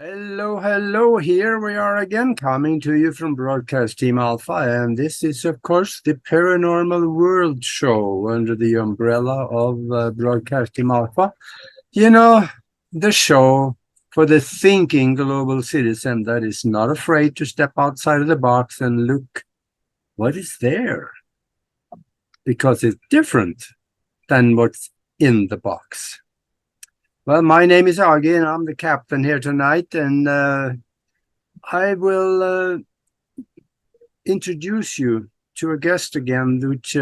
Hello, hello. Here we are again, coming to you from Broadcast Team Alpha. And this is, of course, the Paranormal World Show under the umbrella of Broadcast Team Alpha. You know, the show for the thinking global citizen that is not afraid to step outside of the box and look what is there, because it's different than what's in the box. Well, my name is Augie, and I'm the captain here tonight, and I will introduce you to a guest again, which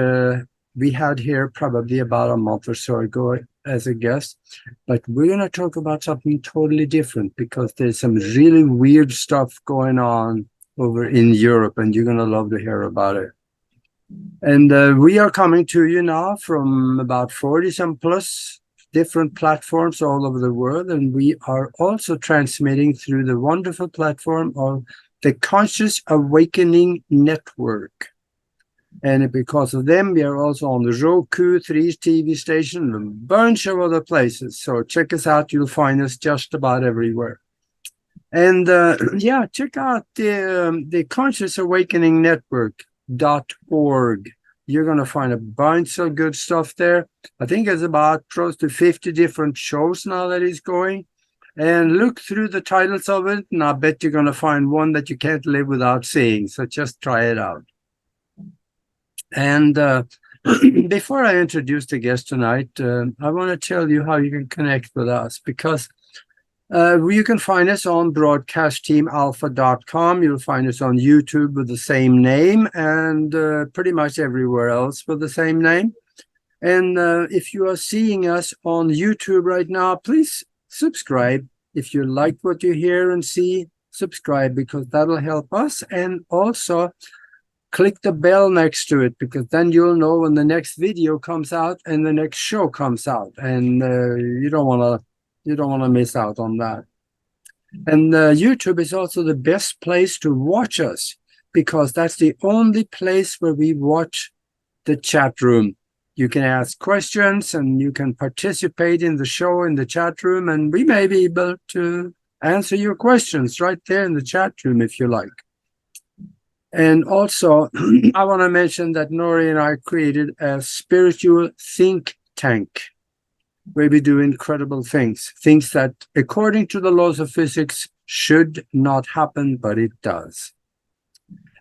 we had here probably about a month or so ago as a guest. But we're going to talk about something totally different because there's some really weird stuff going on over in Europe, and you're going to love to hear about it. And we are coming to you now from about 40 some plus different platforms all over the world, and we are also transmitting through the wonderful platform of the Conscious Awakening Network. And because of them, we are also on the Roku 3 TV station and a bunch of other places. So check us out. You'll find us just about everywhere. And check out the Conscious Awakening Network.org. You're going to find a bunch of good stuff there. I think it's about close to 50 different shows now that is going. And look through the titles of it, and I bet you're going to find one that you can't live without seeing. So just try it out. And before I introduce the guest tonight, I want to tell you how you can connect with us, because you can find us on broadcastteamalpha.com. You'll find us on YouTube with the same name, and pretty much everywhere else with the same name. And if you are seeing us on YouTube right now, please subscribe. If you like what you hear and see, subscribe, because that'll help us. And also click the bell next to it, because then you'll know when the next video comes out and the next show comes out. And you don't want to miss out on that. And YouTube is also the best place to watch us, because that's the only place where we watch the chat room. You can ask questions and you can participate in the show in the chat room, and we may be able to answer your questions right there in the chat room if you like. And also, I want to mention that Nori and I created a spiritual think tank where we do incredible things that, according to the laws of physics, should not happen, but it does.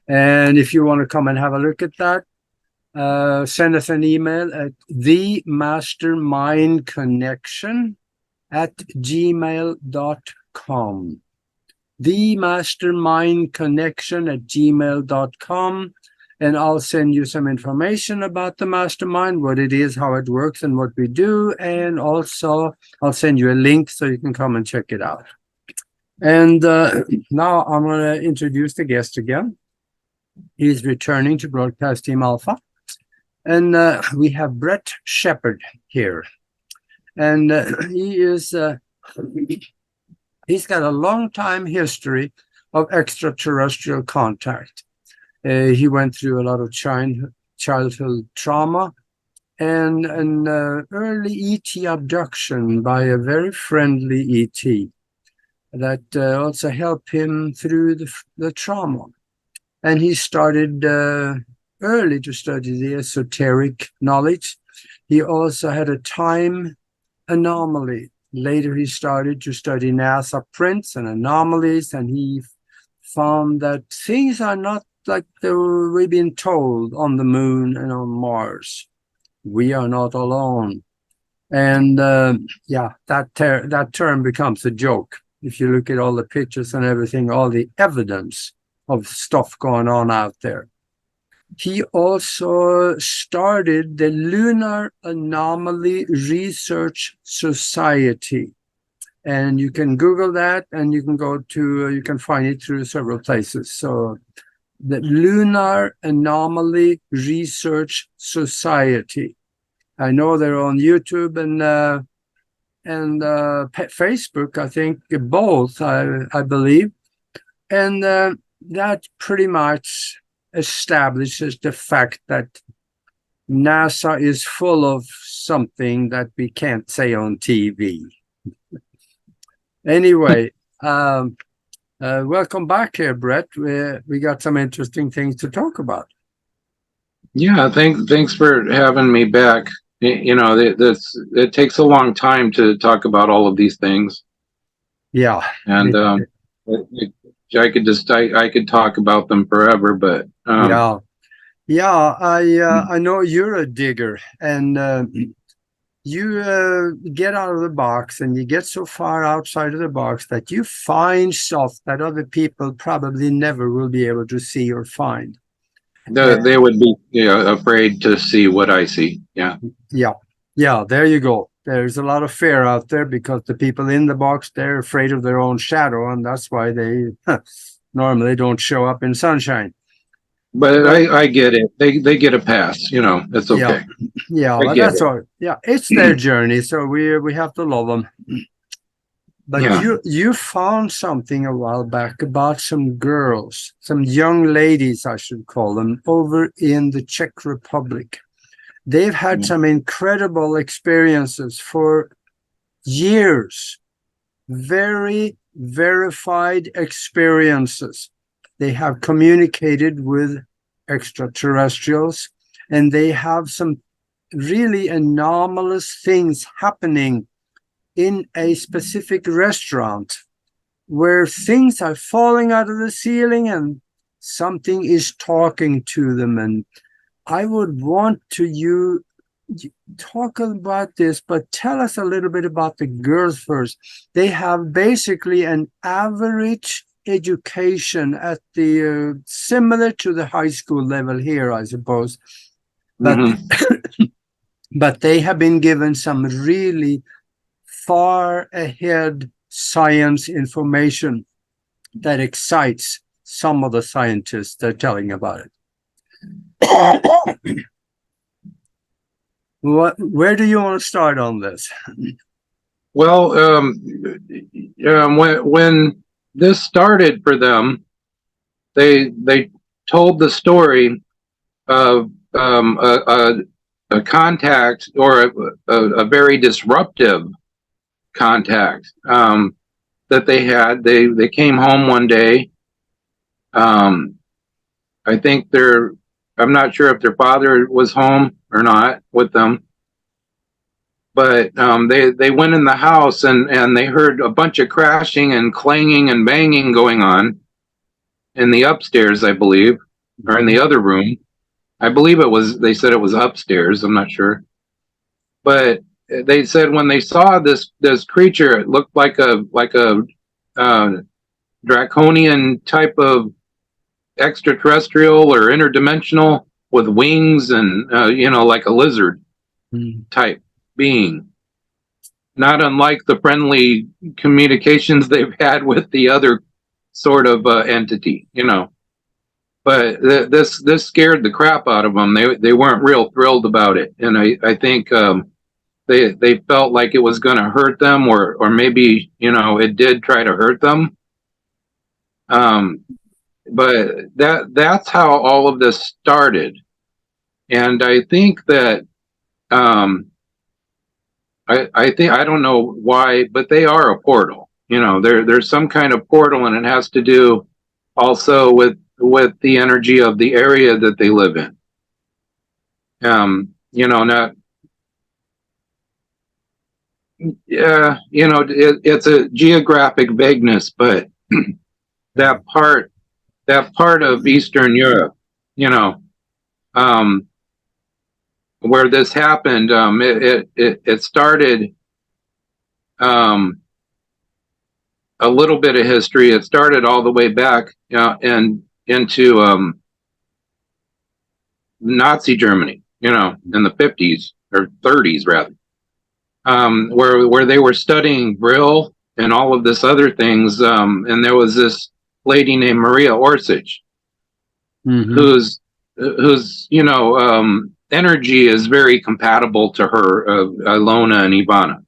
And if you want to come and have a look at that, send us an email at themastermindconnection@gmail.com. themastermindconnection@gmail.com. And I'll send you some information about the mastermind, what it is, how it works, and what we do. And also, I'll send you a link so you can come and check it out. And now I'm going to introduce the guest again. He's returning to Broadcast Team Alpha. And we have Brett Shepard here. And he's got a long time history of extraterrestrial contact. He went through a lot of childhood trauma and an early ET abduction by a very friendly ET that also helped him through the trauma. And he started early to study the esoteric knowledge. He also had a time anomaly. Later, he started to study NASA prints and anomalies, and he found that things are not like we've been told on the moon and on Mars. We are not alone. And that term becomes a joke. If you look at all the pictures and everything, all the evidence of stuff going on out there. He also started the Lunar Anomaly Research Society. And you can Google that, and you can find it through several places. So the Lunar Anomaly Research Society. I know they're on YouTube and Facebook, I think both, I believe. And that pretty much establishes the fact that NASA is full of something that we can't say on TV. Anyway, Welcome back here, Brett. We got some interesting things to talk about. Yeah, thanks for having me back. It takes a long time to talk about all of these things, Yeah, and I could talk about them forever, but yeah, yeah. I know you're a digger, and you get out of the box, and you get so far outside of the box that you find stuff that other people probably never will be able to see or find. they would be afraid to see what I see. Yeah. Yeah, yeah, there you go. There's a lot of fear out there because the people in the box, they're afraid of their own shadow, and that's why they normally don't show up in sunshine. But But I get it. They get a pass. It's yeah, okay. yeah, I but get that's it. all. Yeah, it's their journey, so we have to love them. But Yeah. you found something a while back about some girls, some young ladies, I should call them, over in the Czech Republic. They've had some incredible experiences for years, very verified experiences. They have communicated with extraterrestrials, and they have some really anomalous things happening in a specific restaurant where things are falling out of the ceiling and something is talking to them. And I would want you talk about this, but tell us a little bit about the girls first. They have basically an average education at the similar to the high school level here, I suppose. But but they have been given some really far ahead science information that excites some of the scientists they're telling about it. Where do you want to start on this? Well, when this started for them, they told the story of a contact or a very disruptive contact that they had. They came home one day. I think I'm not sure if their father was home or not with them, but they went in the house and they heard a bunch of crashing and clanging and banging going on in the upstairs, I believe, or in the other room. I believe they said it was upstairs. I'm not sure. But they said when they saw this creature, it looked like a draconian type of extraterrestrial or interdimensional with wings and like a lizard type being, not unlike the friendly communications they've had with the other sort of entity, but this scared the crap out of them. They weren't real thrilled about it, and I think they felt like it was going to hurt them, or maybe it did try to hurt them. But that's how all of this started, and I think that I think, I don't know why, but they are a portal. There's some kind of portal, and it has to do also with the energy of the area that they live in. Not yeah, it's a geographic vagueness, but that part of Eastern Europe, um, where this happened, it started. A little bit of history. It started all the way back and into Nazi Germany, in the 50s or 30s rather, where they were studying Brill and all of this other things. And there was this lady named Maria Orsic, whose energy is very compatible to her, Ilona and Ivana,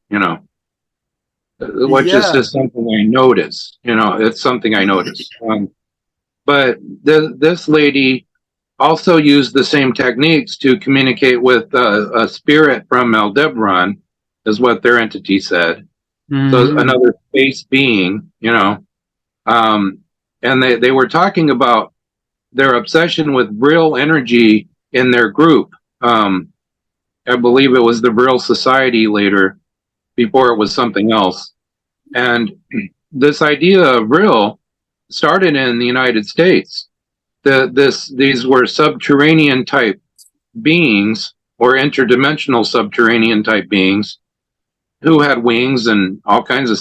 which is Yeah. just something I noticed. It's something I noticed. But this lady also used the same techniques to communicate with a spirit from Aldebaran, is what their entity said. So another space being, And they were talking about their obsession with Brill energy in their group. I believe it was the Brill Society later, before it was something else. And this idea of Brill started in the United States. These were subterranean type beings, or interdimensional subterranean type beings, who had wings and all kinds of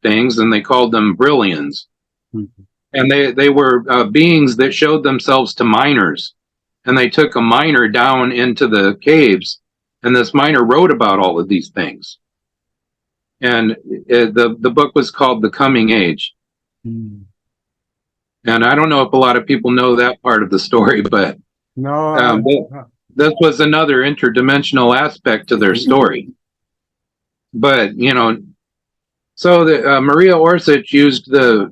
things, and they called them Brillians. Mm-hmm. And they were beings that showed themselves to miners, and they took a miner down into the caves, and this miner wrote about all of these things. And the book was called The Coming Age. Mm. And I don't know if a lot of people know that part of the story, but no, this was another interdimensional aspect to their story. But, you know, so Maria Orsic used the,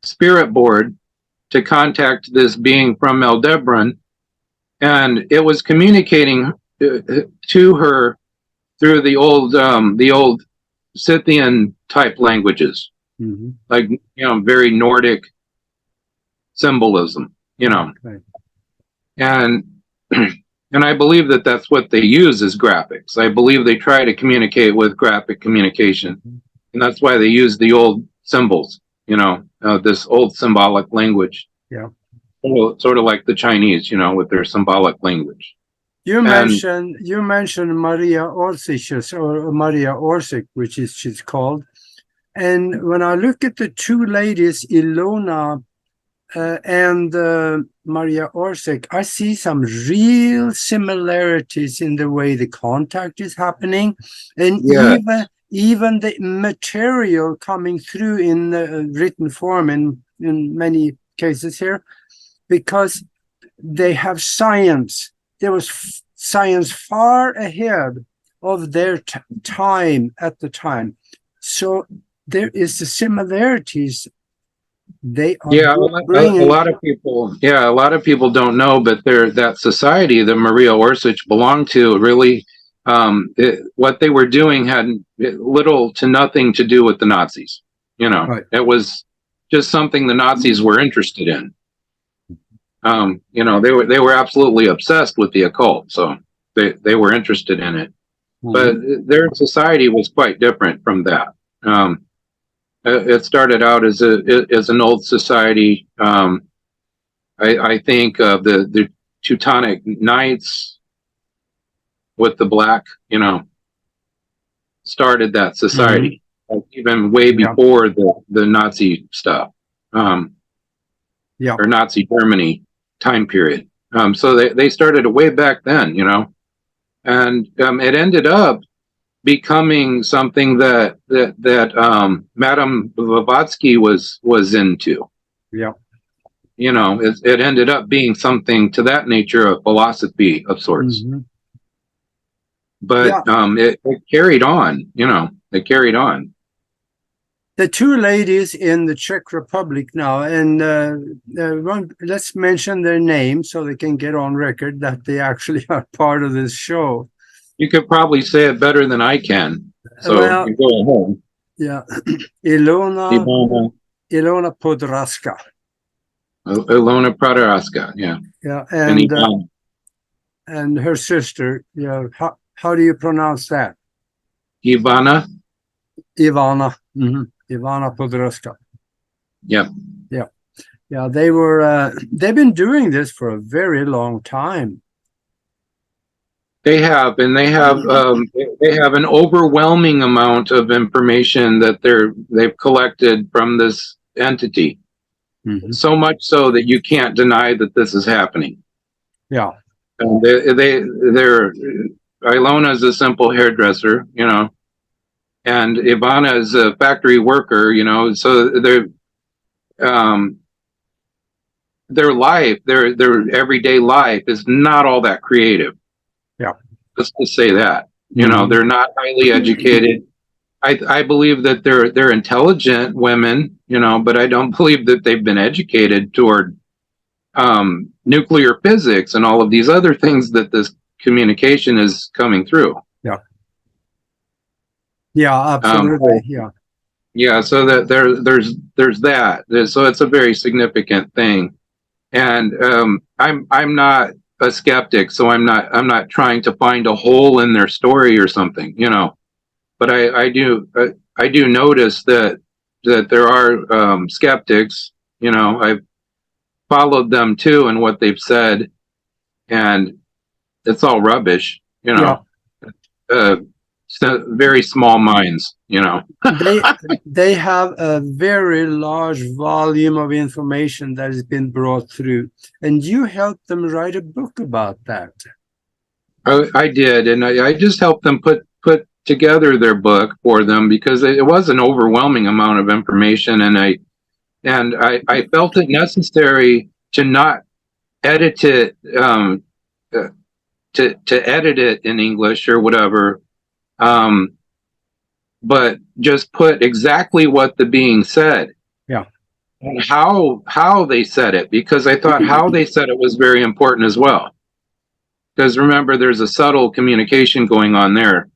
spirit board to contact this being from Aldebaran, and it was communicating to her through the old Scythian type languages, mm-hmm. like, very Nordic symbolism, okay. And I believe that that's what they use as graphics. I believe they try to communicate with graphic communication, mm-hmm. and that's why they use the old symbols, this old symbolic language. Yeah, sort of like the Chinese, with their symbolic language. You mentioned Maria Orsic, or Maria Orsic, which is she's called. And when I look at the two ladies, Ilona and Maria Orsic, I see some real similarities in the way the contact is happening, and even the material coming through in written form in many cases here, because they have science. There was science far ahead of their time at the time. So there is the similarities. They are a lot of people don't know, but that society that Maria Orsic belonged to really, what they were doing had little to nothing to do with the Nazis. Right. It was just something the Nazis were interested in. They were absolutely obsessed with the occult, so they were interested in it. Mm-hmm. But their society was quite different from that. It started out as an old society. I think of the Teutonic Knights with the black, started that society, mm-hmm. even way before the Nazi stuff, or Nazi Germany time period. So they started way back then, and it ended up becoming something that Madame Blavatsky was into. Yeah. It ended up being something to that nature, of philosophy of sorts. Mm-hmm. But it carried on, it carried on. The two ladies in the Czech Republic now, and let's mention their names so they can get on record that they actually are part of this show. You could probably say it better than I can. So you go ahead. Yeah. Ilona Podraska. Ilona Podraska, yeah. Yeah, and her sister, how do you pronounce that? Ivana. Mm-hmm. Ivana Podraska. Yeah. Yeah. Yeah, they've been doing this for a very long time. They have, and they have an overwhelming amount of information that they've collected from this entity. Mm-hmm. So much so that you can't deny that this is happening. Yeah. And they're Ilona is a simple hairdresser, and Ivana is a factory worker, so their life, their everyday life is not all that creative. Yeah. Let's just say that. They're not highly educated. I believe that they're intelligent women, but I don't believe that they've been educated toward nuclear physics and all of these other things that this communication is coming through. Yeah. Yeah, absolutely. Yeah. Yeah, so that there's that. So it's a very significant thing, and I'm not a skeptic, so I'm not trying to find a hole in their story or something, But I do notice that there are skeptics. I've followed them too and what they've said, and it's all rubbish. Yeah. Uh, so very small minds. They they have a very large volume of information that has been brought through, and you helped them write a book about that. I did, and I just helped them put together their book for them because it was an overwhelming amount of information, and I felt it necessary to not edit it, to edit it in English or whatever, but just put exactly what the being said. Yeah. And how they said it, because I thought how they said it was very important as well. Because remember, there's a subtle communication going on there.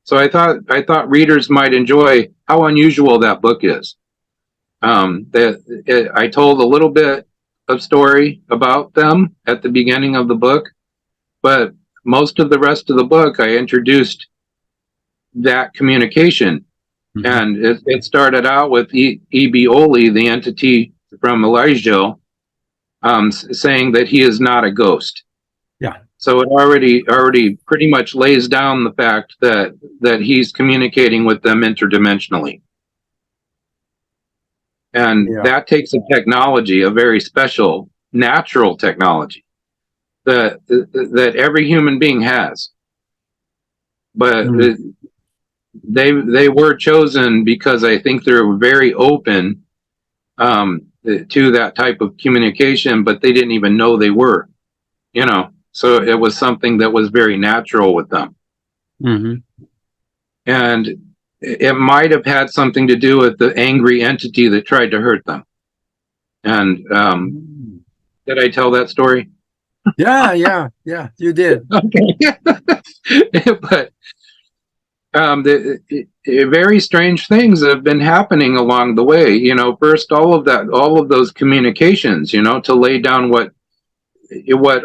So I thought readers might enjoy how unusual that book is. I told a little bit of story about them at the beginning of the book, but most of the rest of the book I introduced that communication. Mm-hmm. And it started out with E.B. Oli, the entity from Malaysia, saying that he is not a ghost. Yeah. So it already pretty much lays down the fact that he's communicating with them interdimensionally. And that takes a technology, a very special natural technology that every human being has. But they were chosen because I think they're very open to that type of communication, but they didn't even know they were, So it was something that was very natural with them. Mm-hmm. And it might have had something to do with the angry entity that tried to hurt them. And did I tell that story? Yeah, you did. Okay. But very strange things have been happening along the way. First, all of those communications, to lay down what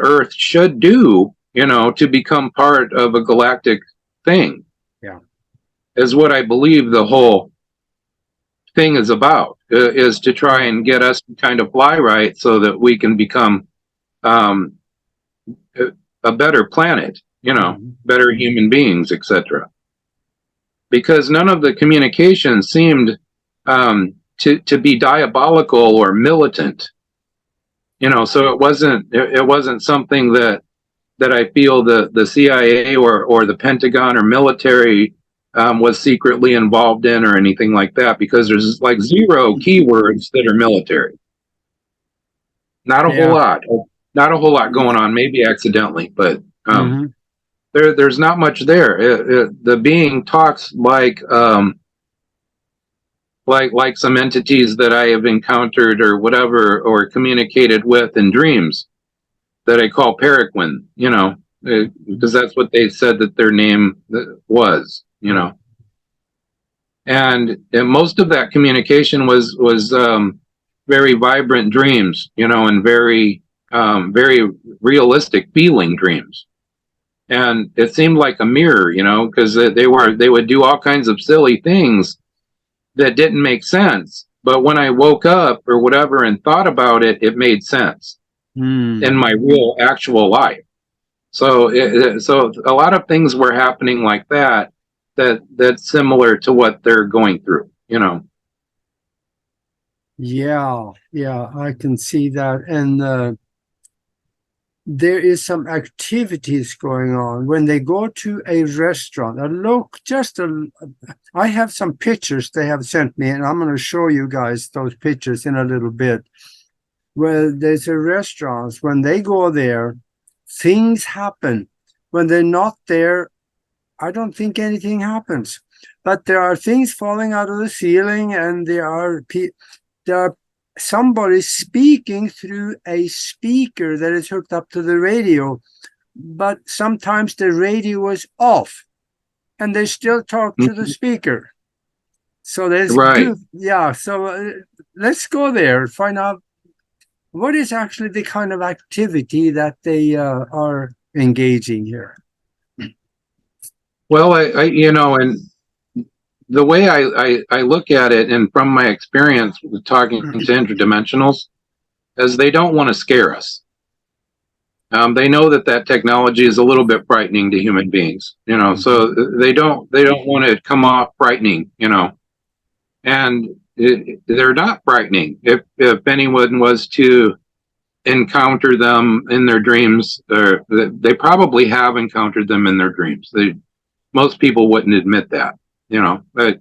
Earth should do, to become part of a galactic thing. Yeah, is what I believe the whole thing is about. Is to try and get us to kind of fly right, so that we can become a better planet, better human beings, etc. Because none of the communication seemed to be diabolical or militant. So it wasn't something that I feel the CIA or the Pentagon or military was secretly involved in or anything like that, because there's like zero keywords that are military. Not a whole lot going on, maybe accidentally, but there's not much there. The being talks like some entities that I have encountered or whatever, or communicated with in dreams, that I call Paraquin, because that's what they said that their name was, and most of that communication was very vibrant dreams, and very realistic feeling dreams. And it seemed like a mirror, because they would do all kinds of silly things that didn't make sense. But when I woke up or whatever and thought about it, it made sense in my real actual life. So a lot of things were happening like that's similar to what they're going through, Yeah, I can see that. And there is some activities going on when they go to a restaurant. I have some pictures they have sent me, and I'm going to show you guys those pictures in a little bit. Where there's a restaurant, when they go there, things happen. When they're not there, I don't think anything happens. But there are things falling out of the ceiling, and there are somebody speaking through a speaker that is hooked up to the radio, but sometimes the radio is off and they still talk to the speaker. So there's Right. good, yeah. So let's go there, find out what is actually the kind of activity that they are engaging here. Well, and the way I look at it, and from my experience with talking to interdimensionals, is they don't want to scare us. They know that technology is a little bit frightening to human beings, so they don't want to come off frightening, and they're not frightening. If anyone was to encounter them in their dreams, they probably have encountered them in their dreams. Most people wouldn't admit that, but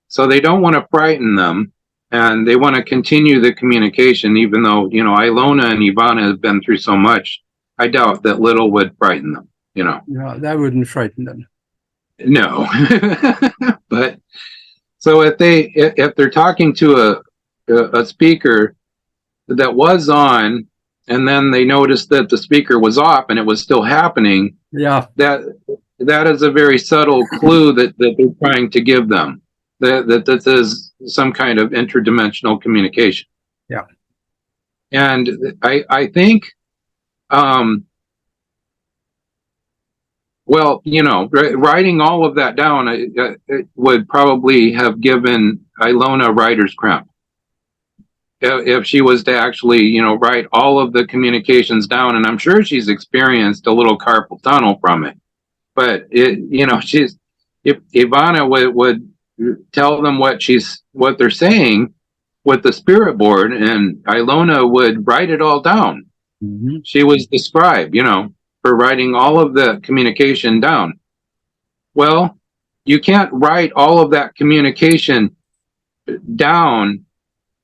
so they don't want to frighten them, and they want to continue the communication, even though, Ilona and Ivana have been through so much. I doubt that little would frighten them, Yeah, that wouldn't frighten them. No. But so if they're talking to a speaker that was on, and then they noticed that the speaker was off and it was still happening, yeah, that is a very subtle clue that they're trying to give them, that this is some kind of interdimensional communication. Yeah. And I think, well, writing all of that down, it would probably have given Ilona writer's cramp. If she was to actually, write all of the communications down, and I'm sure she's experienced a little carpal tunnel from it. But if Ivana would tell them what they're saying with the spirit board, and Ilona would write it all down. Mm-hmm. She was the scribe, for writing all of the communication down. Well, you can't write all of that communication down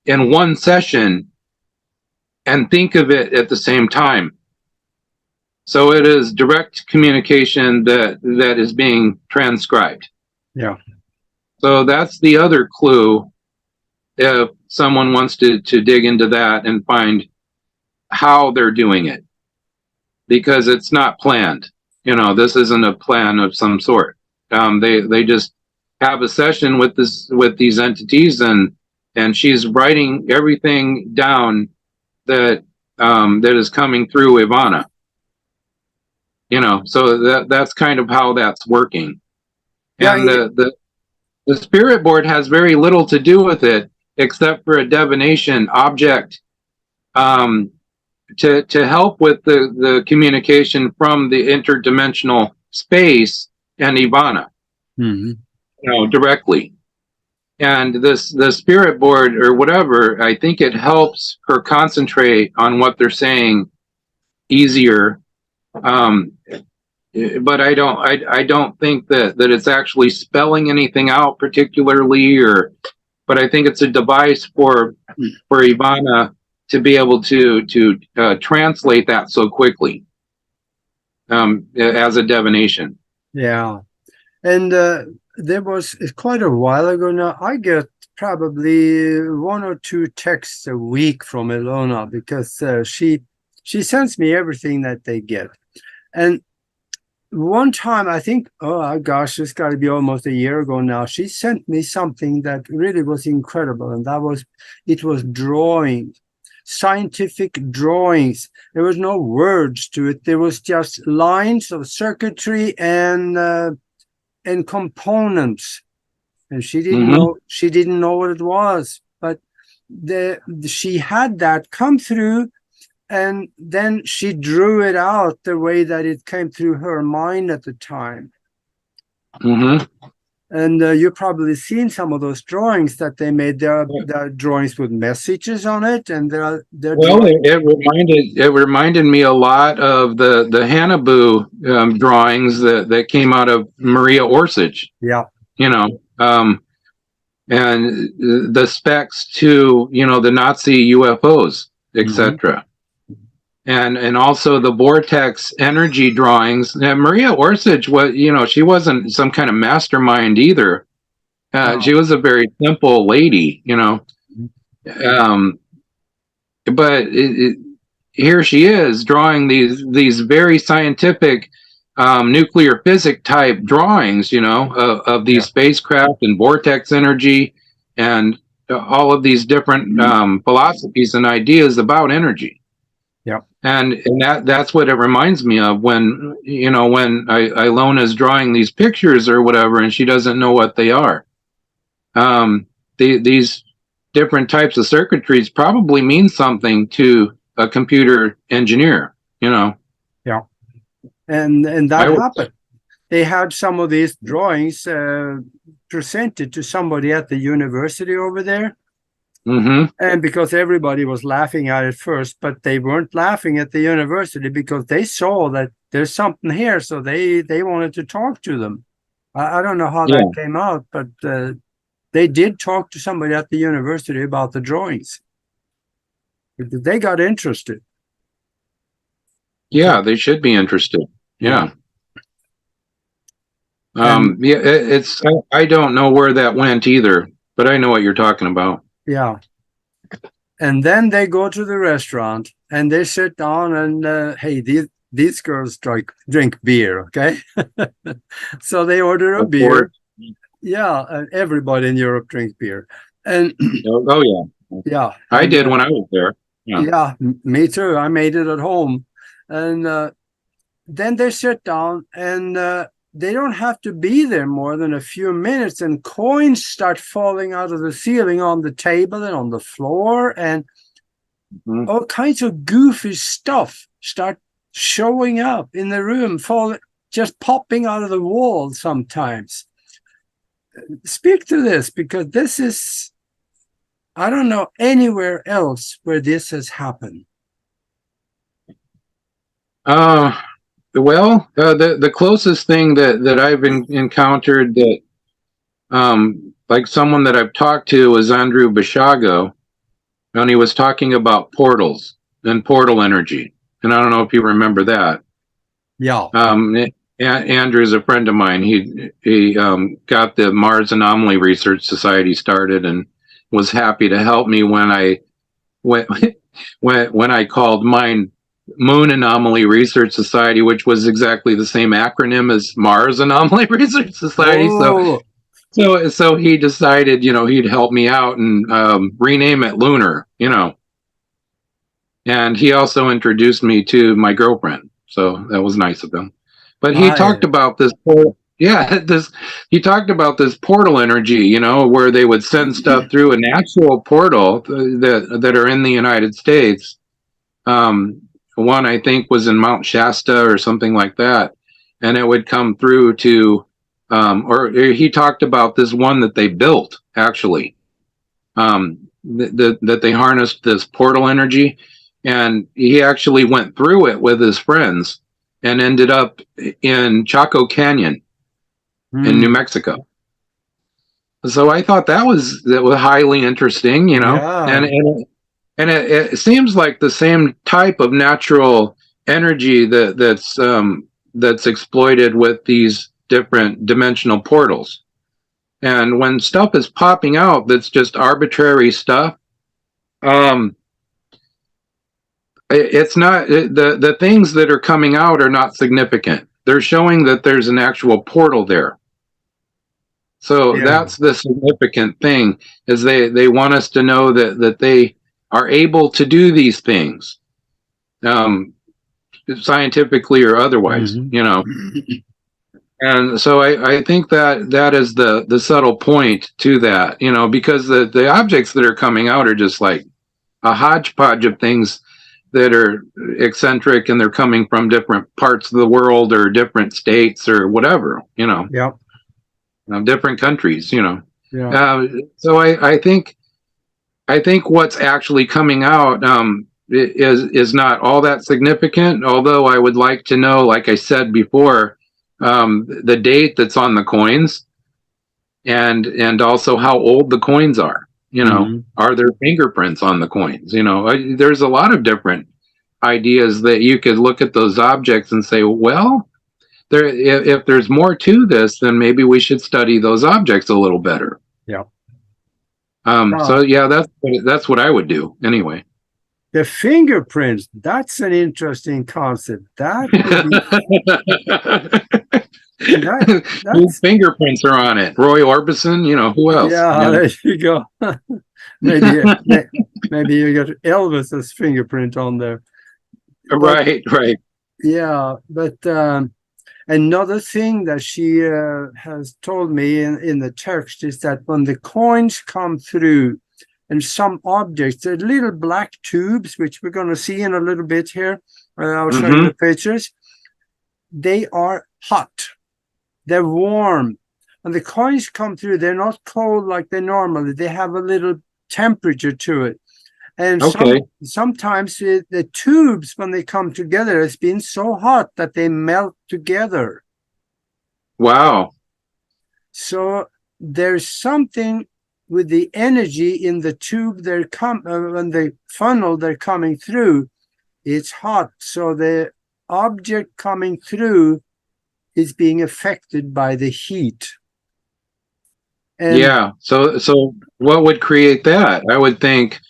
in one session and think of it at the same time. So it is direct communication that is being transcribed. Yeah. So that's the other clue, if someone wants to dig into that and find how they're doing it, because it's not planned. This isn't a plan of some sort. They just have a session with these entities, and she's writing everything down that is coming through Ivana. So that's kind of how that's working. Yeah, And the spirit board has very little to do with it, except for a divination object, to help with the communication from the interdimensional space and Ivana, directly. And the spirit board or whatever, I think it helps her concentrate on what they're saying easier. But I don't think that it's actually spelling anything out particularly, but I think it's a device for Ivana to be able to translate that so quickly, as a divination. Yeah. And there was quite a while ago now, I get probably 1 or 2 texts a week from Ilona, because she sends me everything that they get. And one time, I think, oh gosh, it's got to be almost a year ago now, she sent me something that really was incredible, and it was drawings, scientific drawings. There was no words to it. There was just lines of circuitry and components, and she didn't know what it was, but she had that come through. And then she drew it out the way that it came through her mind at the time. Mm-hmm. And you've probably seen some of those drawings that they made. There are drawings with messages on it, and it reminded me a lot of the Hannibal drawings that came out of Maria Orsich. Yeah. And the specs to the Nazi UFOs, etc. And also the vortex energy drawings. Now, Maria Orsich was, she wasn't some kind of mastermind either. She was a very simple lady, but here she is drawing these very scientific nuclear physics type drawings, of these spacecraft and vortex energy and all of these different philosophies and ideas about energy. Yeah. And that's what it reminds me of when Ilona's drawing these pictures or whatever, and she doesn't know what they are. These different types of circuitries probably mean something to a computer engineer. Yeah. And that happened. They had some of these drawings presented to somebody at the university over there. Mm-hmm. And because everybody was laughing at it first, but they weren't laughing at the university because they saw that there's something here. So they wanted to talk to them. I don't know how that came out, but they did talk to somebody at the university about the drawings. They got interested. Yeah, they should be interested. Yeah. I don't know where that went either, but I know what you're talking about. Yeah. And then they go to the restaurant and they sit down and, hey, these girls drink beer, okay? So they order a beer. Yeah, everybody in Europe drinks beer. And yeah. I did when I was there. Yeah, me too. I made it at home. And then they sit down and they don't have to be there more than a few minutes, and coins start falling out of the ceiling on the table and on the floor, and all kinds of goofy stuff start showing up in the room, just popping out of the wall sometimes. Speak to this, because this is, I don't know anywhere else where this has happened. Well, the closest thing that I've encountered that, like someone that I've talked to was Andrew Bashago, and he was talking about portals and portal energy. And I don't know if you remember that. Yeah. Andrew's a friend of mine. He got the Mars Anomaly Research Society started and was happy to help me when I called mine Moon Anomaly Research Society, which was exactly the same acronym as Mars Anomaly Research Society. Oh. So he decided, he'd help me out and rename it Lunar, And he also introduced me to my girlfriend, so that was nice of him. But he talked about this. He talked about this portal energy, where they would send stuff through an actual portal that are in the United States. One, I think, was in Mount Shasta or something like that. And it would come through to, or he talked about this one that they built, actually, that they harnessed this portal energy. And he actually went through it with his friends and ended up in Chaco Canyon in New Mexico. So I thought that was highly interesting, and it seems like the same type of natural energy that's exploited with these different dimensional portals. And when stuff is popping out that's just arbitrary stuff, it's not, the things that are coming out are not significant. They're showing that there's an actual portal there. So that's the significant thing, is they want us to know that they are able to do these things, scientifically or otherwise, And so I think that is the subtle point to that, because the objects that are coming out are just like a hodgepodge of things that are eccentric, and they're coming from different parts of the world or different states or whatever, different countries, So I think what's actually coming out is not all that significant, although I would like to know, like I said before, the date that's on the coins, and also how old the coins are. Are there fingerprints on the coins? There's a lot of different ideas that you could look at those objects and say, well, if there's more to this, then maybe we should study those objects a little better. Yeah. So yeah, that's what I would do anyway. The fingerprints, that's an interesting concept. That would be, and Whose that's, fingerprints are on it? Roy Orbison, who else? yeah, there you go. maybe, maybe you got Elvis's fingerprint on there. But Right, right. yeah, but another thing that she has told me in the text is that when the coins come through and some objects, the little black tubes, which we're going to see in a little bit here, I'll show you the pictures, they are hot. They're warm. When the coins come through, they're not cold like they normally. They have a little temperature to it. And sometimes the tubes, when they come together, has been so hot that they melt together. Wow. So there's something with the energy in the tube when the funnel they're coming through, it's hot. So the object coming through is being affected by the heat. And yeah. So what would create that? I would think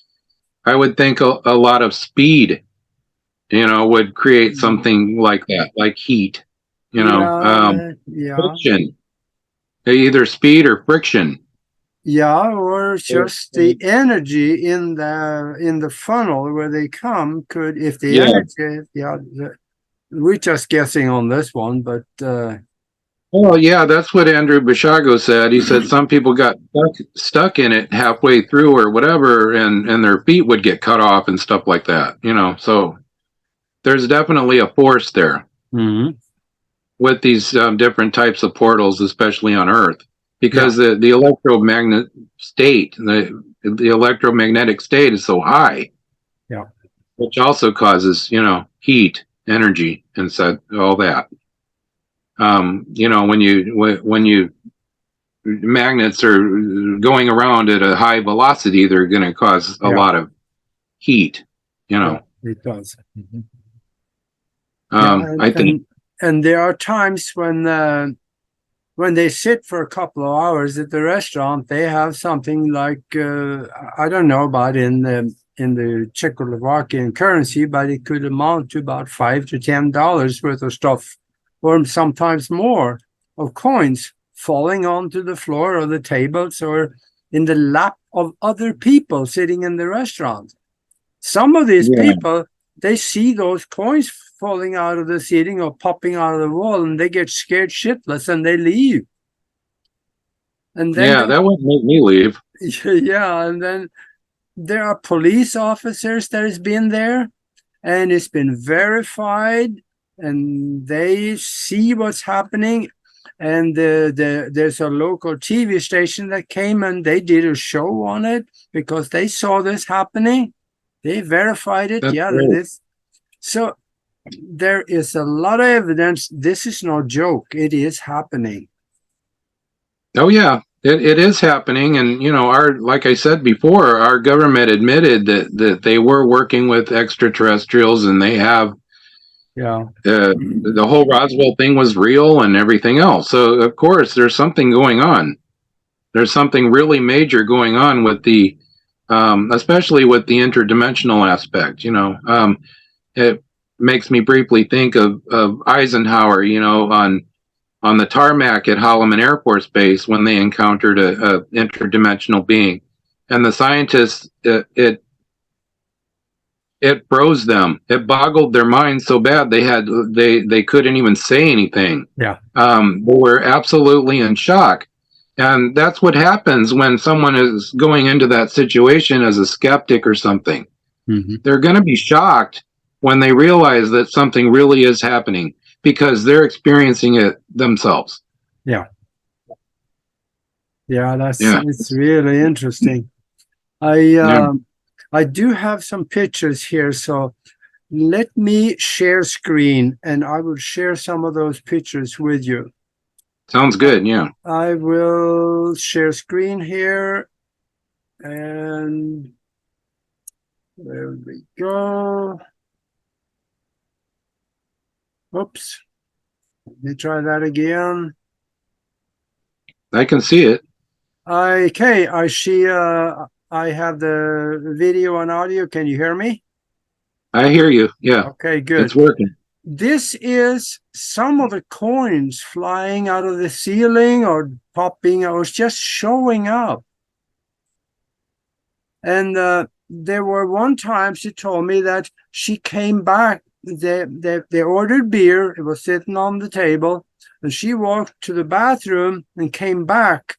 a lot of speed, would create something like that, like heat, friction, either speed or friction. Yeah, or just the energy in the funnel where they come could, if the energy, we're just guessing on this one, but oh yeah, that's what Andrew Bishago said. He said some people got stuck in it halfway through or whatever, and their feet would get cut off and stuff like that. So there's definitely a force there with these different types of portals, especially on Earth, because the electromagnetic state, the electromagnetic state is so high, which also causes heat, energy, and all that. When you magnets are going around at a high velocity, they're going to cause a lot of heat. It does. I think, and there are times when they sit for a couple of hours at the restaurant, they have something like I don't know about in the Czechoslovakian currency, but it could amount to about $5 to $10 worth of stuff, or sometimes more, of coins falling onto the floor or the tables or in the lap of other people sitting in the restaurant. Some of these people, they see those coins falling out of the ceiling or popping out of the wall, and they get scared shitless and they leave. And then that wouldn't make me leave. Yeah, and then there are police officers that has been there, and it's been verified, and they see what's happening. And there's a local TV station that came and they did a show on it because they saw this happening. They verified it. So there is a lot of evidence. This is no joke. It is happening. Oh yeah, it is happening. And like I said before, our government admitted that they were working with extraterrestrials, and they have the whole Roswell thing was real and everything else. So of course there's something going on. There's something really major going on with the especially with the interdimensional aspect. It makes me briefly think of Eisenhower, on the tarmac at Holloman Air Force Base when they encountered a interdimensional being, and the scientists, it froze them. It boggled their minds so bad they couldn't even say anything. They were absolutely in shock. And that's what happens when someone is going into that situation as a skeptic or something. They're going to be shocked when they realize that something really is happening because they're experiencing it themselves. It's really interesting. I do have some pictures here, so let me share screen and I will share some of those pictures with you. Sounds good. I will share screen here, and there we go. Oops. Let me try that again. I can see it. Okay, I see. I have the video and audio. Can you hear me? I hear you. Yeah. Okay, good. It's working. This is some of the coins flying out of the ceiling or popping or just showing up. And there were one time she told me that she came back. They ordered beer. It was sitting on the table. And she walked to the bathroom and came back.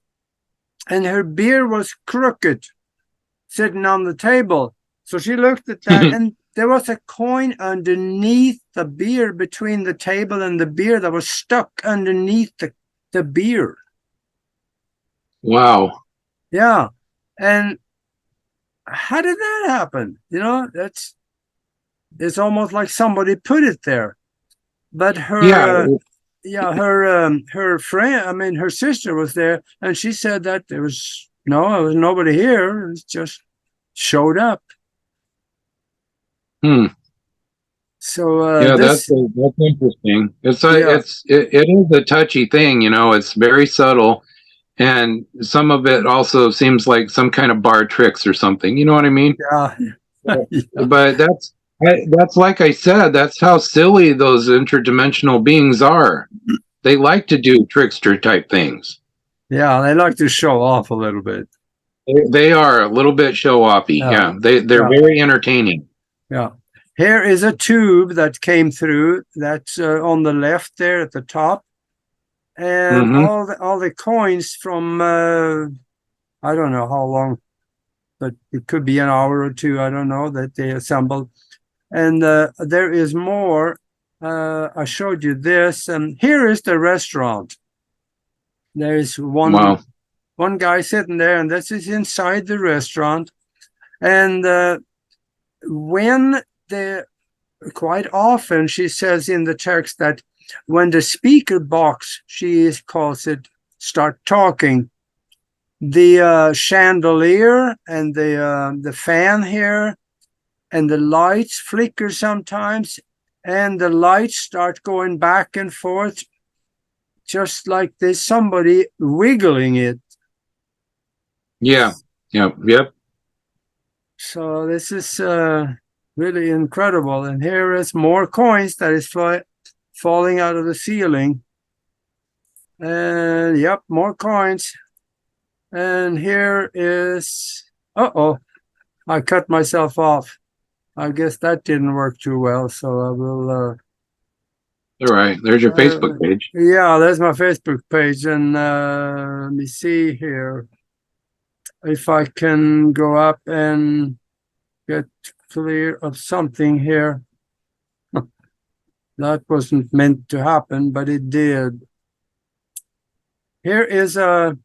And her beer was crooked, sitting on the table. So she looked at that and there was a coin underneath the beer, between the table and the beer, that was stuck underneath the beer. Wow. Yeah. And how did that happen? You know, it's almost like somebody put it there. But her her friend, I mean her sister was there, and she said that there was nobody here. It just showed up. So yeah, that's interesting. It is a touchy thing, you know. It's very subtle, and some of it also seems like some kind of bar tricks or something. You know what I mean? Yeah. But that's like I said. That's how silly those interdimensional beings are. They like to do trickster type things. Yeah, they like to show off a little bit. They are a little bit show offy. Yeah, they're very entertaining. Yeah. Here is a tube that came through. That's on the left there at the top, and all the coins from I don't know how long, but it could be an hour or two. I don't know, that they assembled. And there is more. I showed you this, and here is the restaurant. There is one guy sitting there, and this is inside the restaurant. And quite often she says in the text that when the speaker box, she calls it, start talking, the chandelier and the fan here and the lights flicker sometimes, and the lights start going back and forth, just like there's somebody wiggling it. Yeah. Yep. So this is really incredible. And here is more coins that is falling out of the ceiling. And yep, more coins. And here is, I cut myself off. I guess that didn't work too well. So I will. All right. There's your Facebook page. Yeah, there's my Facebook page. And let me see here. If I can go up and get clear of something here. That wasn't meant to happen, but it did. Here is a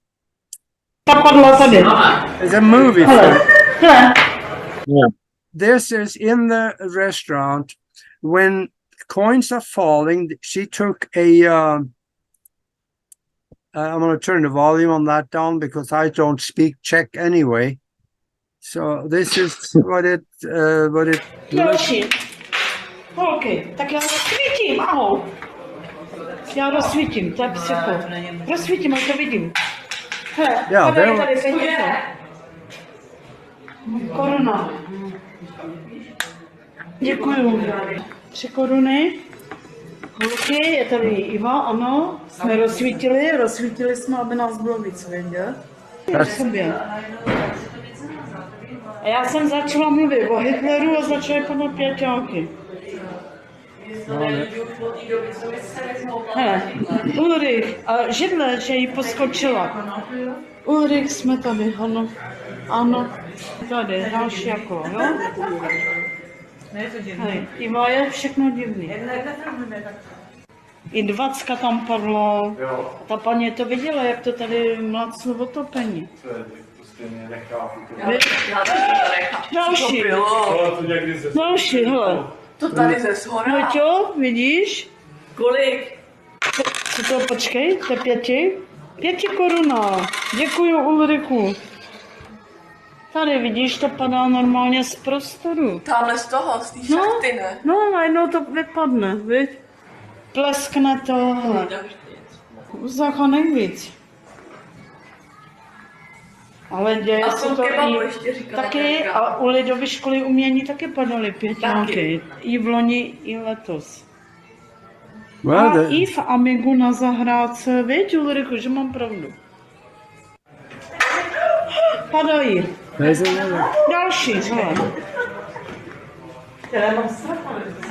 movie film. Yeah. This is in the restaurant. When coins are falling, she took a I'm going to turn the volume on that down because I don't speak Czech anyway. So this is what it Holky, tak já rozsvítím, ahoj. Já rozsvítím, to je psycho. Rozsvítím, ať to vidím. Hele, tady, pětice. Koruna. Děkuju. 3 koruny. Holky, je tady Iva, ano. Jsme rozsvítili jsme, aby nás bylo víc vidět. A já jsem začala mluvit o Hitleru a začala padat pěťáky. Hele, Ulrich, a židle, že jí poskočila. Ulrich, jsme tady, ano. Tady, další jako, jo? Hej, Iva je všechno divný. I 20 tam padlo. Ta paní to viděla, jak to tady mláclo otopení. Další, hele. To tady ze shora. Hoďo, vidíš? Kolik? Co to, počkej, to je 5 koruna. Děkuju, Ulriku. Tady vidíš, to padá normálně z prostoru. Tamhle z toho, z té šachty, ne? No, najednou to vypadne, viď? Pleskne to, hele. Uzacha nejvíc. Ale děje A se to to kebabu i ještě říkala. taky, Katka. a u Lidovy školy umění taky padaly pěťáky. I v loni, i letos. Well, A i v Amigu na zahrádce, víš, Ulriku, že mám pravdu. Padají. there's another. Další, hele.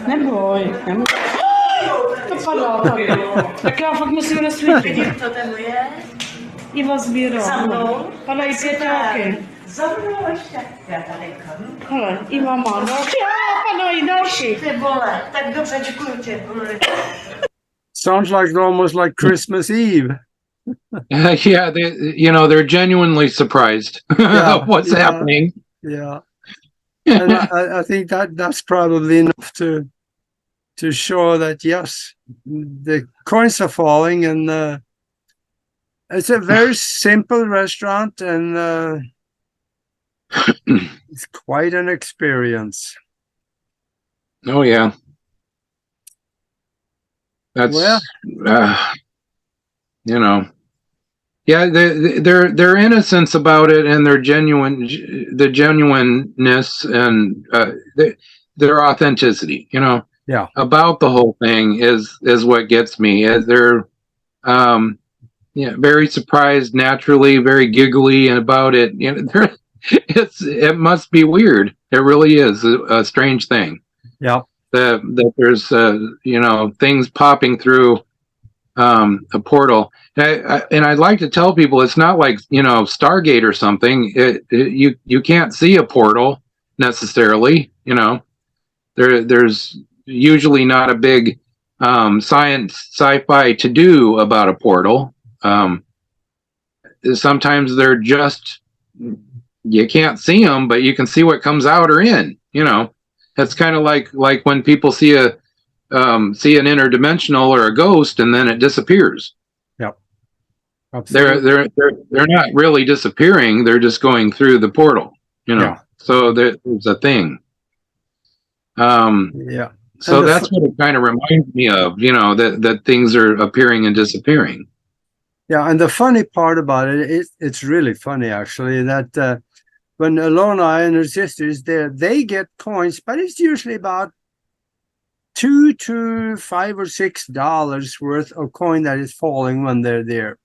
Neboj, neboj. To padá tady. Tak já fakt musím rozsvítit. Co ten je? Iva sbírá. Za mnou? Padají pěťáky. Za mnou ještě. Já tady kam? Hele, Iva má další. Padají další. Ty vole, tak dobře, děkuji ti. Sounds like almost like Christmas Eve. Yeah, they're genuinely surprised Yeah, of what's yeah. happening. Yeah. And I think that's probably enough to show that yes, the coins are falling, and it's a very simple restaurant, and it's quite an experience. Oh yeah, that's Well. Yeah, their innocence about it, and their genuineness, and their authenticity, Yeah. about the whole thing is what gets me. They're very surprised, naturally, very giggly about it. It must be weird. It really is a strange thing. Yeah. That there's things popping through a portal. And I'd like to tell people it's not like Stargate or something. You can't see a portal necessarily. There's usually not a big sci-fi to do about a portal. Sometimes they're just, you can't see them, but you can see what comes out or in. It's kind of like when people see an interdimensional or a ghost, and then it disappears. Yep. Absolutely. They're not really disappearing. They're just going through the portal. Yeah. So there's a thing. Yeah. So that's what it kind of reminds me of. That things are appearing and disappearing. Yeah, and the funny part about it's really funny actually that when Alona and her sisters there, they get coins, but it's usually about $2 to $5 or $6 worth of coin that is falling when they're there.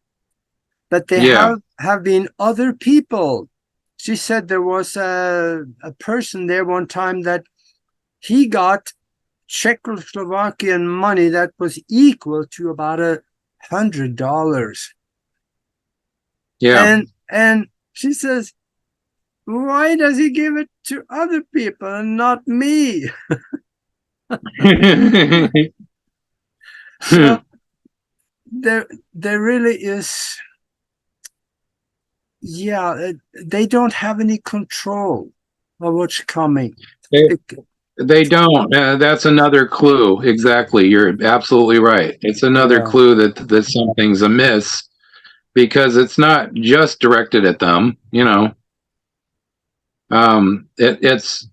But they have been other people. She said there was a person there one time that he got Czechoslovakian money that was equal to about $100. Yeah. And she says, why does he give it to other people and not me? So there really is, they don't have any control of what's coming. They don't. That's another clue. Exactly. You're absolutely right. It's another clue that something's amiss, because it's not just directed at them. It's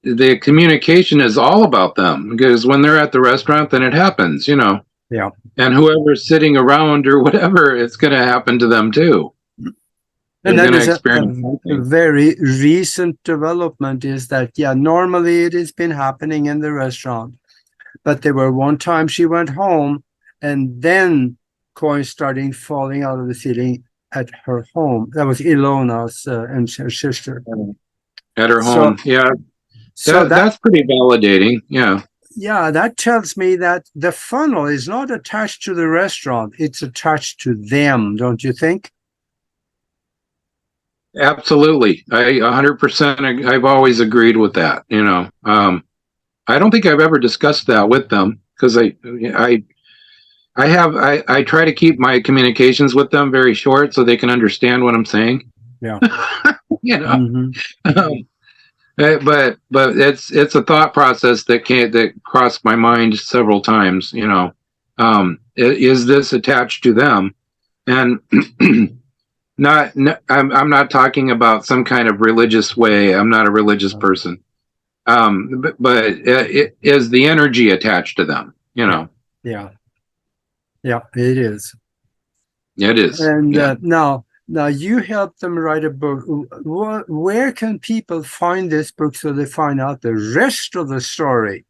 the communication is all about them, because when they're at the restaurant, then it happens. Yeah. And whoever's sitting around or whatever, it's going to happen to them too. And that is a very recent development, is that, normally it has been happening in the restaurant. But there were one time she went home, and then coins started falling out of the ceiling at her home. That was Ilona's and her sister. At her home, So that's pretty validating, Yeah, that tells me that the funnel is not attached to the restaurant. It's attached to them, don't you think? Absolutely. I 100%. I've always agreed with that. I don't think I've ever discussed that with them, because I try to keep my communications with them very short so they can understand what I'm saying. Yeah. But it's a thought process that crossed my mind several times. Is this attached to them? And I'm not talking about some kind of religious way. I'm not a religious person. But it is the energy attached to them. Yeah, it is. It is. And now Now you helped them write a book. Where can people find this book so they find out the rest of the story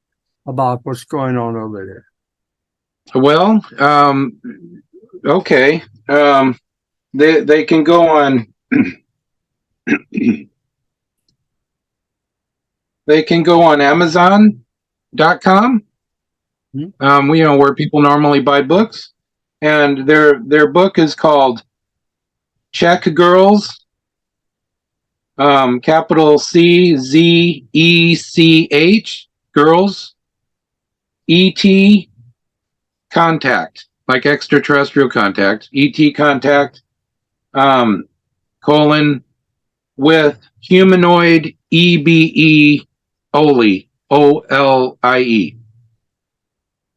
about what's going on over there? Well, okay. They can go on. They can go on Amazon.com. Where people normally buy books, and their book is called Czech Girls, capital CZECH, Girls, ET Contact, like extraterrestrial contact, ET Contact, colon, with humanoid EBE OLIE, OLIE.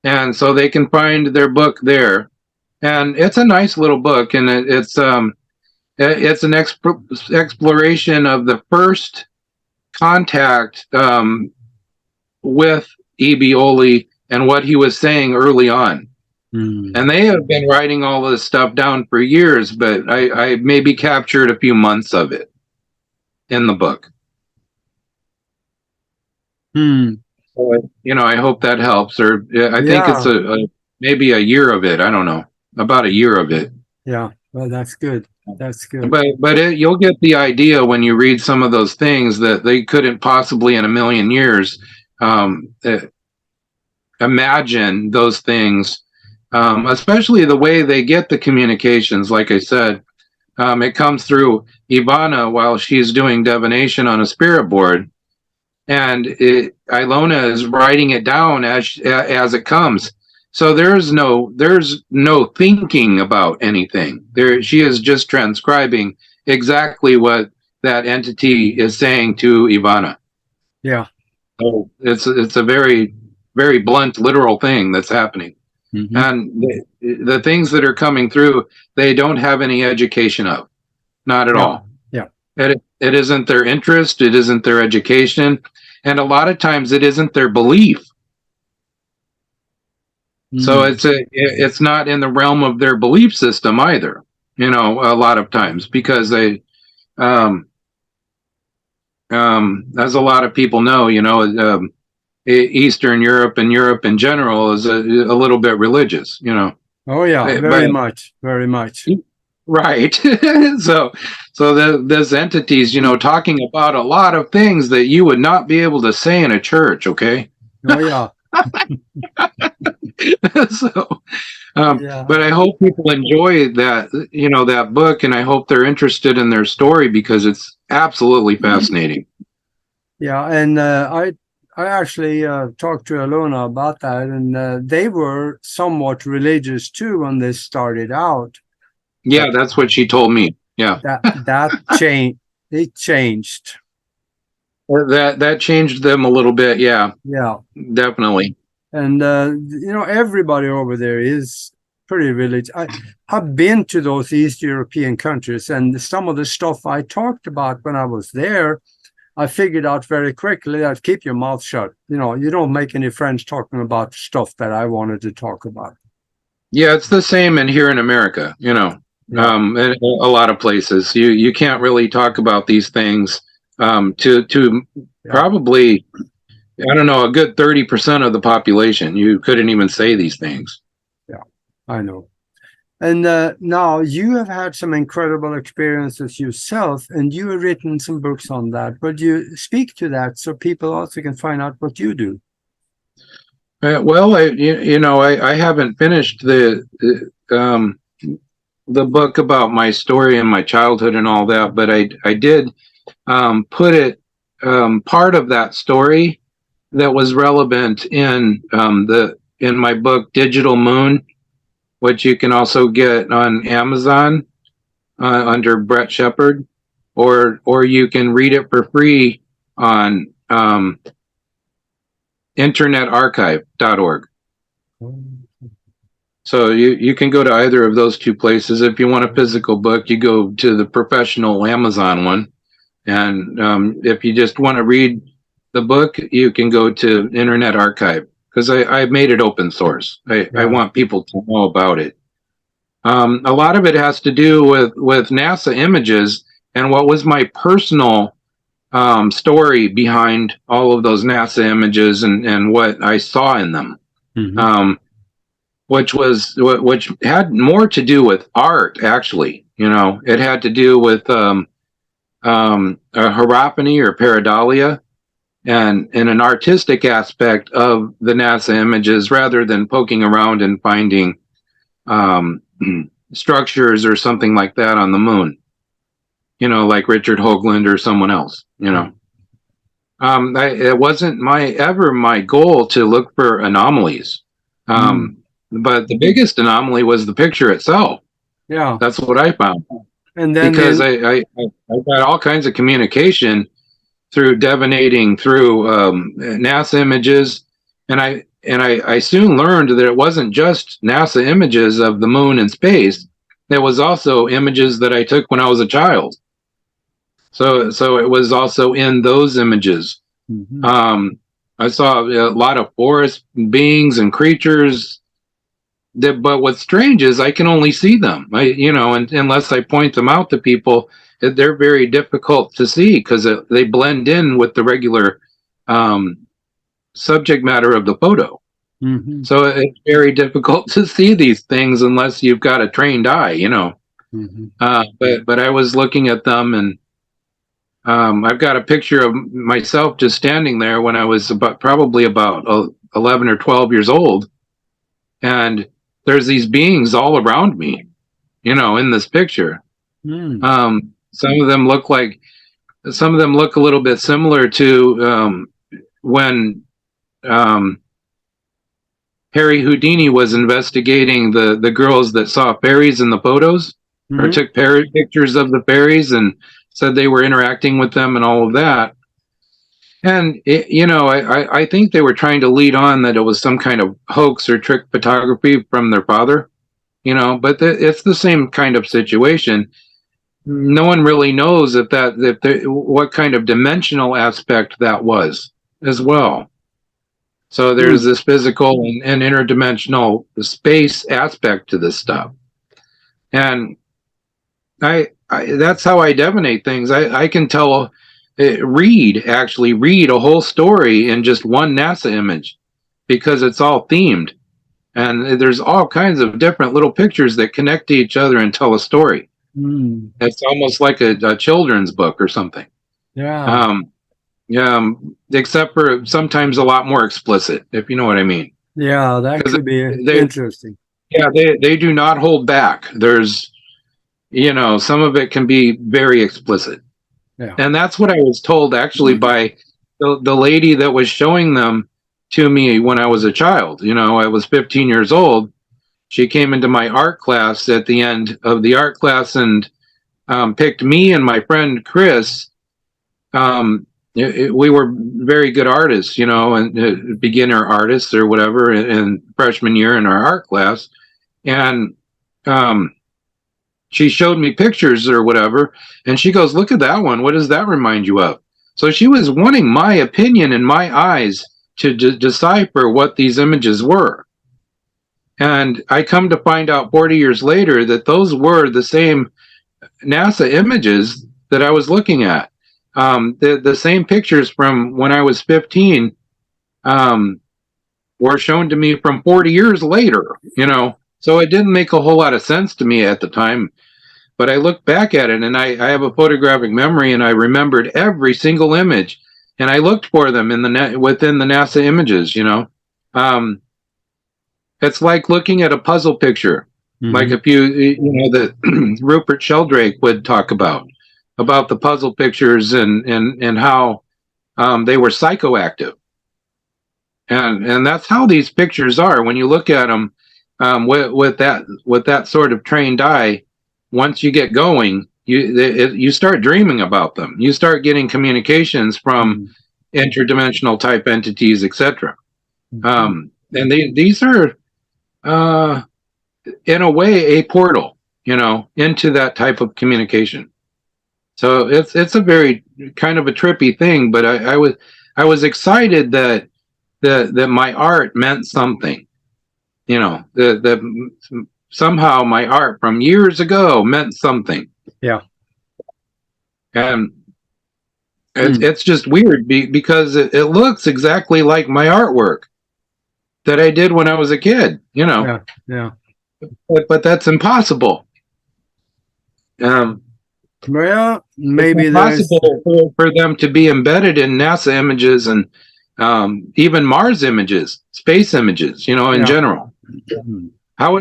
And so they can find their book there. And it's a nice little book, and it's an exploration of the first contact with E.B. Oley and what he was saying early on. And they have been writing all this stuff down for years, but I maybe captured a few months of it in the book. So, I hope that helps. Or I think it's maybe a year of it. I don't know, about a year of it. Yeah, well, that's good. That's good. But you'll get the idea when you read some of those things that they couldn't possibly in a million years imagine those things, especially the way they get the communications. Like I said, it comes through Ivana while she's doing divination on a spirit board, and Ilona is writing it down as it comes. So there's no thinking about anything. She is just transcribing exactly what that entity is saying to Ivana. Yeah. So it's a very, very blunt, literal thing that's happening. And the things that are coming through, they don't have any education of, not at all. Yeah. It isn't their interest. It isn't their education. And a lot of times it isn't their belief. So it's not in the realm of their belief system either, a lot of times, because they, as a lot of people know, Eastern Europe and Europe in general is a little bit religious, Oh yeah, very much. Right. So this entity's, talking about a lot of things that you would not be able to say in a church. Okay. Oh yeah. But I hope people enjoy that, that book, and I hope they're interested in their story because it's absolutely fascinating. Yeah, and I actually talked to Ilona about that, and they were somewhat religious too when they started out. Yeah, that's what she told me. Yeah, that changed. It changed. That changed them a little bit. Yeah, definitely. And everybody over there is pretty religious. I've been to those East European countries, and some of the stuff I talked about when I was there, I figured out very quickly that keep your mouth shut. You don't make any friends talking about stuff that I wanted to talk about. Yeah, it's the same in here in America. In a lot of places, you can't really talk about these things to probably, I don't know, a good 30% of the population. You couldn't even say these things. Yeah, I know. And now you have had some incredible experiences yourself, and you have written some books on that. Would you speak to that so people also can find out what you do? Well, I haven't finished the book about my story and my childhood and all that, but I did put it part of that story that was relevant in my book Digital Moon, which you can also get on Amazon under Brett Shepard, or you can read it for free on internetarchive.org. So you can go to either of those two places. If you want a physical book, you go to the professional Amazon one. And if you just want to read the book, you can go to Internet Archive, because I made it open source. I want people to know about it. A lot of it has to do with NASA images and what was my personal story behind all of those NASA images and what I saw in them. Which had more to do with art, actually. It had to do with a hierophany or pareidolia, and an artistic aspect of the NASA images, rather than poking around and finding structures or something like that on the moon. Like Richard Hoagland or someone else. It wasn't ever my goal to look for anomalies. But the biggest anomaly was the picture itself. Yeah. That's what I found. And then because I got all kinds of communication through divinating through NASA images, and I soon learned that it wasn't just NASA images of the moon and space. It was also images that I took when I was a child. So it was also in those images. I saw a lot of forest beings and creatures. But what's strange is I can only see them. And unless I point them out to people, they're very difficult to see because they blend in with the regular subject matter of the photo. So it's very difficult to see these things unless you've got a trained eye, But I was looking at them, and I've got a picture of myself just standing there when I was probably about 11 or 12 years old, and there's these beings all around me, in this picture. Some of them look a little bit similar to when Harry Houdini was investigating the girls that saw fairies in the photos, or took pictures of the fairies and said they were interacting with them and all of that. And, I think they were trying to lead on that it was some kind of hoax or trick photography from their father, but it's the same kind of situation. No one really knows what kind of dimensional aspect that was as well. So there's this physical and interdimensional space aspect to this stuff. And that's how I divinate things. I can read a whole story in just one NASA image because it's all themed, and there's all kinds of different little pictures that connect to each other and tell a story. It's almost like a children's book or something. Except for sometimes a lot more explicit, if you know what I mean. Yeah, that could be interesting. Yeah, they do not hold back. There's some of it can be very explicit. Yeah. And that's what I was told actually by the lady that was showing them to me when I was a child. I was 15 years old. She came into my art class at the end of the art class and picked me and my friend Chris. We were very good artists, and beginner artists or whatever in freshman year in our art class. And she showed me pictures or whatever, and she goes, "Look at that one. What does that remind you of?" So she was wanting my opinion in my eyes to decipher what these images were. And I come to find out 40 years later that those were the same NASA images that I was looking at. The same pictures from when I was 15 were shown to me from 40 years later, So it didn't make a whole lot of sense to me at the time. But I look back at it, and I have a photographic memory, and I remembered every single image, and I looked for them within the NASA images. It's like looking at a puzzle picture, like if that Rupert Sheldrake would talk about the puzzle pictures and how they were psychoactive, and that's how these pictures are when you look at them with that sort of trained eye. Once you get going, you start dreaming about them. You start getting communications from interdimensional type entities, etc. And these are, in a way, a portal, into that type of communication. So it's a very kind of a trippy thing. But I was excited that my art meant something. That somehow my art from years ago meant something. Yeah. And it's just weird because it looks exactly like my artwork that I did when I was a kid, you know. Yeah. Yeah. But that's impossible. Well, It's maybe there's. impossible for them to be embedded in NASA images and even Mars images, space images, you know, in Yeah. general. Mhm. How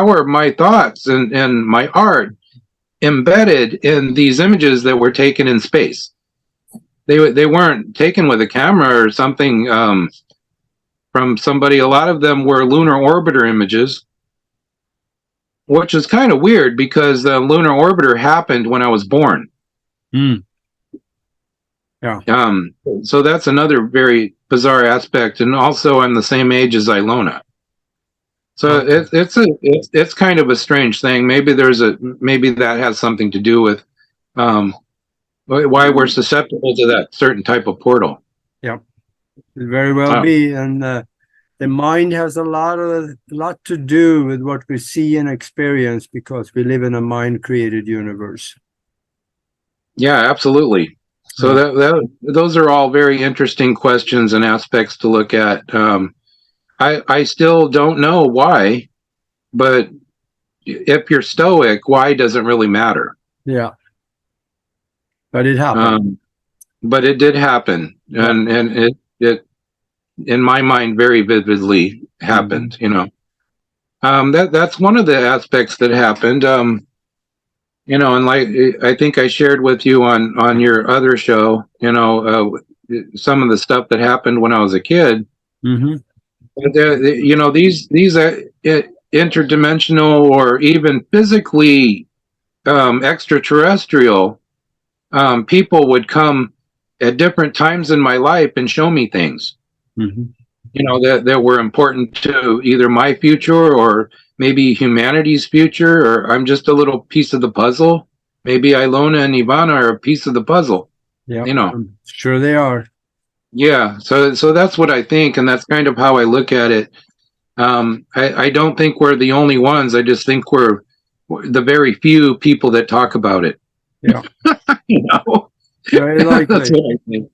are my thoughts and my art embedded in these images that were taken in space? They weren't taken with a camera or something from somebody. A lot of them were lunar orbiter images, which is kind of weird because the lunar orbiter happened when I was born. Mm. Yeah. So that's another very bizarre aspect, and also I'm the same age as Ilona. So Okay. it's kind of a strange thing. Maybe maybe that has something to do with why we're susceptible to that certain type of portal. Yeah. Could very well be. And the mind has a lot to do with what we see and experience because we live in a mind-created universe. Yeah, absolutely. So those are all very interesting questions and aspects to look at. I still don't know why, but if you're stoic, why doesn't really matter. Yeah. But it happened. But it did happen, and it in my mind very vividly happened. You know, that's one of the aspects that happened. You know, and like I think I shared with you on your other show, you know, some of the stuff that happened when I was a kid. Mm-hmm. You know, these interdimensional or even physically extraterrestrial people would come at different times in my life and show me things. Mm-hmm. You know, that were important to either my future or maybe humanity's future, or I'm just a little piece of the puzzle. Maybe Ilona and Ivana are a piece of the puzzle. Yeah, You know. I'm sure they are. Yeah, so that's what I think, and that's kind of how I look at it. I don't think we're the only ones. I just think we're the very few people that talk about it. Yeah. You know, Very likely. that's what I think.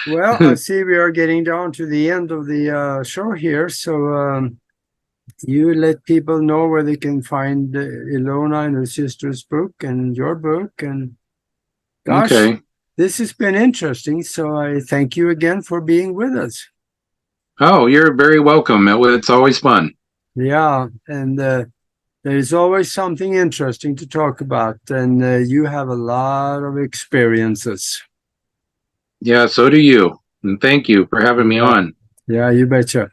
Well, I see we are getting down to the end of the show here. So you let people know where they can find Ilona and her sister's book and your book. And gosh, Okay. this has been interesting. So I thank you again for being with us. Oh, you're very welcome. It's always fun. Yeah. And there's always something interesting to talk about. And you have a lot of experiences. Yeah, so do you. And thank you for having me on. Yeah, you betcha.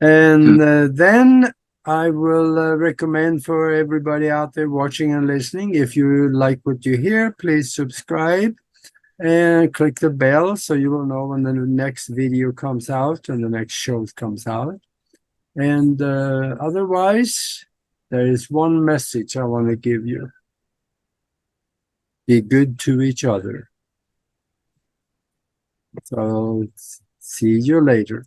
And then I will recommend for everybody out there watching and listening, if you like what you hear, please subscribe and click the bell so you will know when the next video comes out and the next show comes out. And otherwise, there is one message I want to give you. Be good to each other. So see you later.